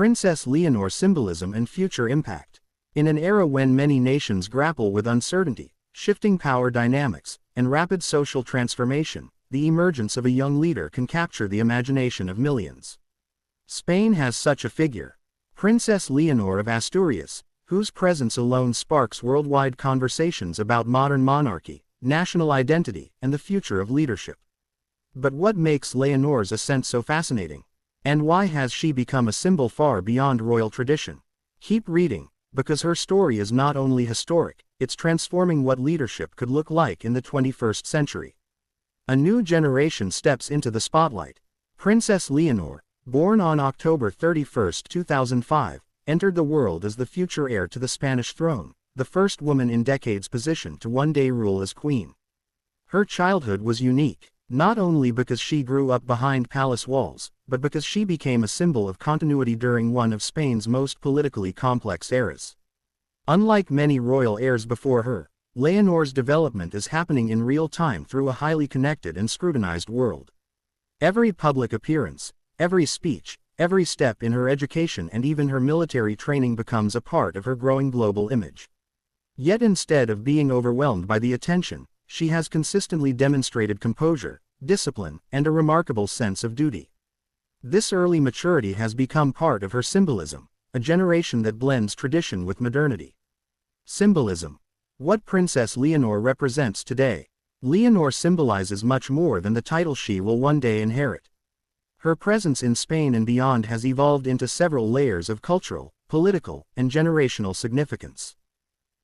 Princess Leonor Symbolism and Future Impact. In an era when many nations grapple with uncertainty, shifting power dynamics, and rapid social transformation, the emergence of a young leader can capture the imagination of millions. Spain has such a figure. Princess Leonor of Asturias, whose presence alone sparks worldwide conversations about modern monarchy, national identity, and the future of leadership. But what makes Leonor's ascent so fascinating? And why has she become a symbol far beyond royal tradition? Keep reading, because her story is not only historic, it's transforming what leadership could look like in the 21st century. A new generation steps into the spotlight. Princess Leonor, born on October 31, 2005, entered the world as the future heir to the Spanish throne, the first woman in decades positioned to one day rule as queen. Her childhood was unique, not only because she grew up behind palace walls, but because she became a symbol of continuity during one of Spain's most politically complex eras. Unlike many royal heirs before her, Leonor's development is happening in real time through a highly connected and scrutinized world. Every public appearance, every speech, every step in her education and even her military training becomes a part of her growing global image. Yet instead of being overwhelmed by the attention, she has consistently demonstrated composure, discipline, and a remarkable sense of duty. This early maturity has become part of her symbolism, a generation that blends tradition with modernity. Symbolism. What Princess Leonor represents today. Leonor symbolizes much more than the title she will one day inherit. Her presence in Spain and beyond has evolved into several layers of cultural, political, and generational significance.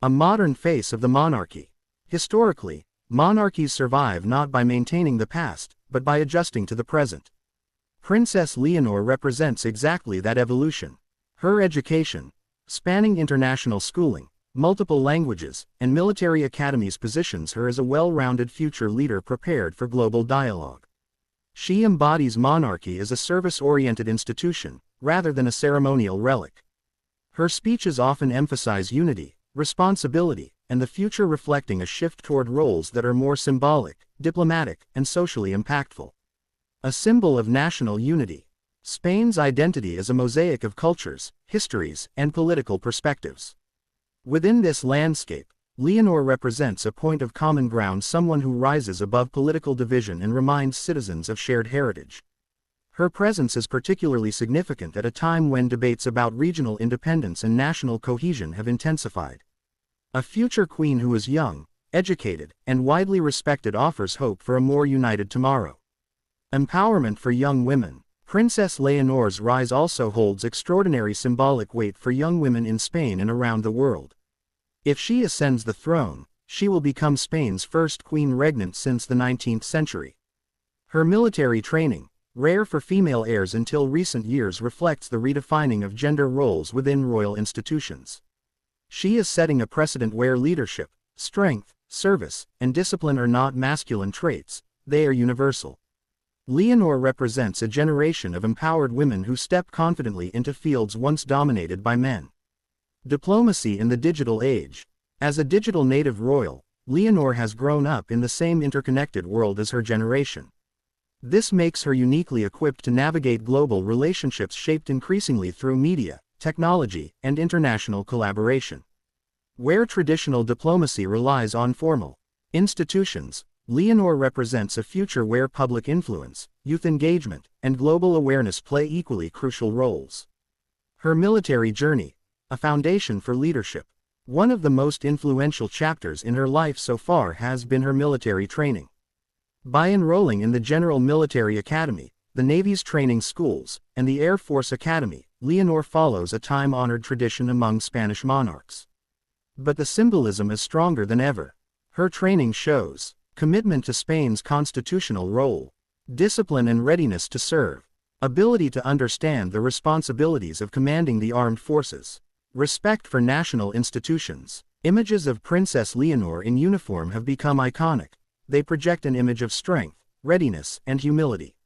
A modern face of the monarchy. Historically, monarchies survive not by maintaining the past, but by adjusting to the present. Princess Leonor represents exactly that evolution. Her education, spanning international schooling, multiple languages, and military academies positions her as a well-rounded future leader prepared for global dialogue. She embodies monarchy as a service-oriented institution, rather than a ceremonial relic. Her speeches often emphasize unity, responsibility, and the future, reflecting a shift toward roles that are more symbolic, diplomatic, and socially impactful. A symbol of national unity. Spain's identity is a mosaic of cultures, histories, and political perspectives. Within this landscape, Leonor represents a point of common ground, someone who rises above political division and reminds citizens of shared heritage. Her presence is particularly significant at a time when debates about regional independence and national cohesion have intensified. A future queen who is young, educated, and widely respected offers hope for a more united tomorrow. Empowerment for young women. Princess Leonor's rise also holds extraordinary symbolic weight for young women in Spain and around the world. If she ascends the throne, she will become Spain's first queen regnant since the 19th century. Her military training, rare for female heirs until recent years, reflects the redefining of gender roles within royal institutions. She is setting a precedent where leadership, strength, service, and discipline are not masculine traits, they are universal. Leonor represents a generation of empowered women who step confidently into fields once dominated by men. Diplomacy in the digital age. As a digital native royal, Leonor has grown up in the same interconnected world as her generation. This makes her uniquely equipped to navigate global relationships shaped increasingly through media, technology, and international collaboration. Where traditional diplomacy relies on formal institutions, Leonor represents a future where public influence, youth engagement, and global awareness play equally crucial roles. Her military journey, a foundation for leadership. One of the most influential chapters in her life so far has been her military training. By enrolling in the General Military Academy, the Navy's training schools, and the Air Force Academy, Leonor follows a time-honored tradition among Spanish monarchs. But the symbolism is stronger than ever. Her training shows commitment to Spain's constitutional role, discipline and readiness to serve, ability to understand the responsibilities of commanding the armed forces, respect for national institutions. Images of Princess Leonor in uniform have become iconic. They project an image of strength, readiness, and humility.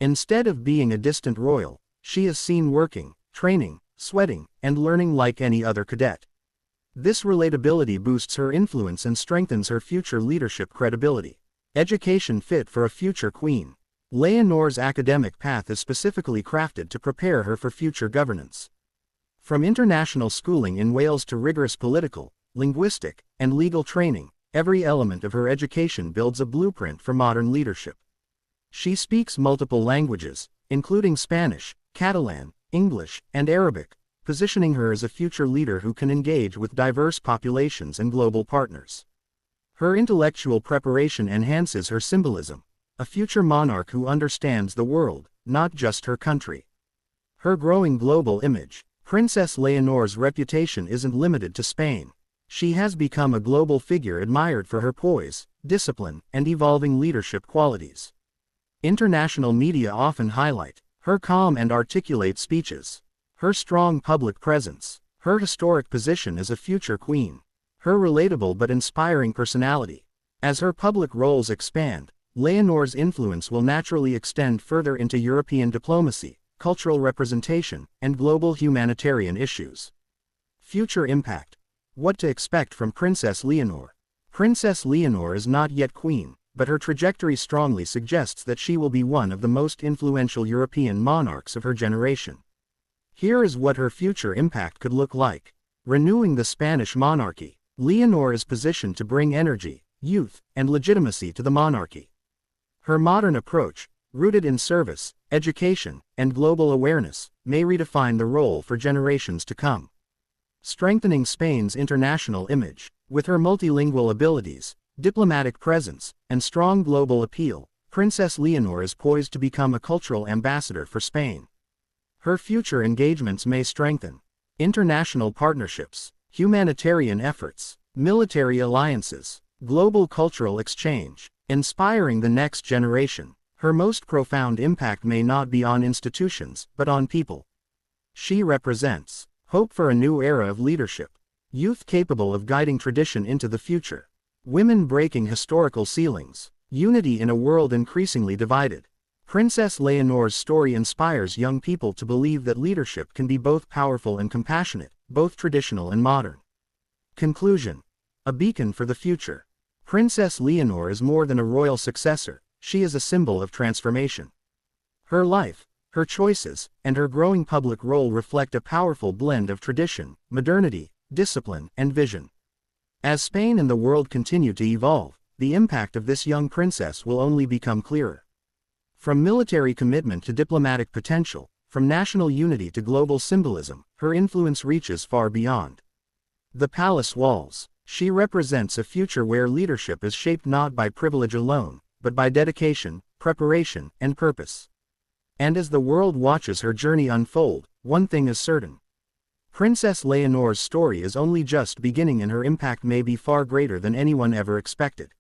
Instead of being a distant royal, she is seen working, training, sweating, and learning like any other cadet. This relatability boosts her influence and strengthens her future leadership credibility. Education fit for a future queen. Leonor's academic path is specifically crafted to prepare her for future governance. From international schooling in Wales to rigorous political, linguistic, and legal training, every element of her education builds a blueprint for modern leadership. She speaks multiple languages, including Spanish, Catalan, English, and Arabic, positioning her as a future leader who can engage with diverse populations and global partners. Her intellectual preparation enhances her symbolism, a future monarch who understands the world, not just her country. Her growing global image. Princess Leonor's reputation isn't limited to Spain. She has become a global figure admired for her poise, discipline, and evolving leadership qualities. International media often highlight her calm and articulate speeches, her strong public presence, her historic position as a future queen, her relatable but inspiring personality. As her public roles expand, Leonor's influence will naturally extend further into European diplomacy, cultural representation, and global humanitarian issues. Future impact. What to expect from Princess Leonor? Princess Leonor is not yet queen, but her trajectory strongly suggests that she will be one of the most influential European monarchs of her generation. Here is what her future impact could look like. Renewing the Spanish monarchy. Leonor is positioned to bring energy, youth, and legitimacy to the monarchy. Her modern approach, rooted in service, education, and global awareness, may redefine the role for generations to come. Strengthening Spain's international image. With her multilingual abilities, diplomatic presence, and strong global appeal, Princess Leonor is poised to become a cultural ambassador for Spain. Her future engagements may strengthen international partnerships, humanitarian efforts, military alliances, global cultural exchange, inspiring the next generation. Her most profound impact may not be on institutions, but on people. She represents hope for a new era of leadership, youth capable of guiding tradition into the future, women breaking historical ceilings, unity in a world increasingly divided. Princess Leonor's story inspires young people to believe that leadership can be both powerful and compassionate, both traditional and modern. Conclusion. A beacon for the future. Princess Leonor is more than a royal successor. She is a symbol of transformation. Her life, her choices, and her growing public role reflect a powerful blend of tradition, modernity, discipline, and vision. As Spain and the world continue to evolve, the impact of this young princess will only become clearer. From military commitment to diplomatic potential, from national unity to global symbolism, her influence reaches far beyond the palace walls. She represents a future where leadership is shaped not by privilege alone, but by dedication, preparation, and purpose. And as the world watches her journey unfold, one thing is certain. Princess Leonor's story is only just beginning, and her impact may be far greater than anyone ever expected.